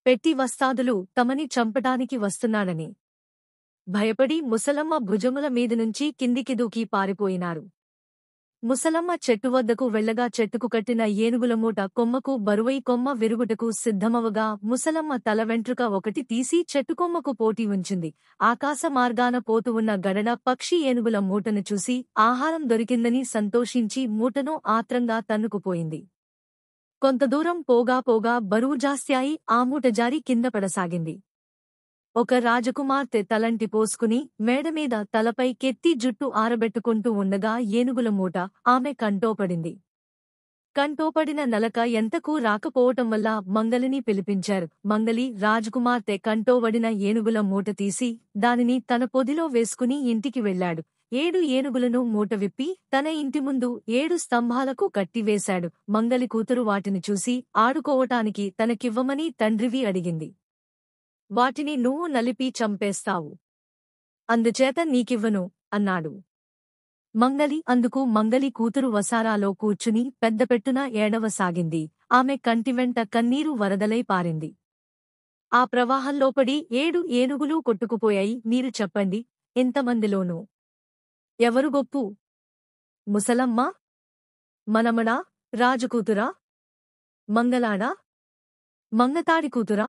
పెట్టి వస్తాదులు తమని చంపటానికి వస్తున్నాడని భయపడి ముసలమ్మ భుజముల మీదనుంచి కిందికి దూకి పారిపోయినారు. ముసలమ్మ చెట్టు వద్దకు వెళ్లగా చెట్టుకు కట్టిన ఏనుగుల మూట కొమ్మకు బరువై కొమ్మ విరుగుటకు సిద్ధమవగా ముసలమ్మ తల వెంట్రుక ఒకటి తీసి చెట్టుకొమ్మకు పోటీ ఉంచింది. ఆకాశ మార్గాన పోతూ ఉన్న గడన పక్షి ఏనుగుల మూటను చూసి ఆహారం దొరికిందని సంతోషించి మూటను ఆత్రంగా తన్నుకుపోయింది. కొంత దూరం పోగా పోగా బరువు జాస్త్యాయి ఆ మూట జారి కింద పడసాగింది. ఒక రాజకుమార్తె తలంటి పోసుకుని మేడమీద తలపై కెత్తి జుట్టు ఆరబెట్టుకుంటూ ఉండగా ఏనుగుల మూట ఆమె కంటోపడింది. కంటోపడిన నలక ఎంతకూ రాకపోవటం వల్ల మంగలిని పిలిపించారు. మంగలి రాజకుమార్తె కంటోవడిన ఏనుగుల మూట తీసి దానిని తన పొదిలో వేసుకుని ఇంటికి వెళ్లాడు. 7 ఏనుగులను మూట విప్పి తన ఇంటి ముందు 7 స్తంభాలకు కట్టివేశాడు. మంగలి కూతురు వాటిని చూసి ఆడుకోవటానికి తనకివ్వమని తండ్రివి అడిగింది. వాటిని నువ్వు నలిపి చంపేస్తావు. అందుచేత నీకివ్వను అన్నాడు. అందుకు మంగలి కూతురు వసారాలో కూర్చుని పెద్దపెట్టున ఏడవసాగింది. ఆమె కంటివెంట కన్నీరు వరదలై పారింది. ఆ ప్రవాహంలోపడి 7 ఏనుగులు కొట్టుకుపోయాయి. మీరు చెప్పండి, ఇంతమందిలోనూ ఎవరు గొప్పు? ముసలమ్మ, మనమడా, రాజుకూతురా, మంగలాడా, మంగతాడి కూతురా?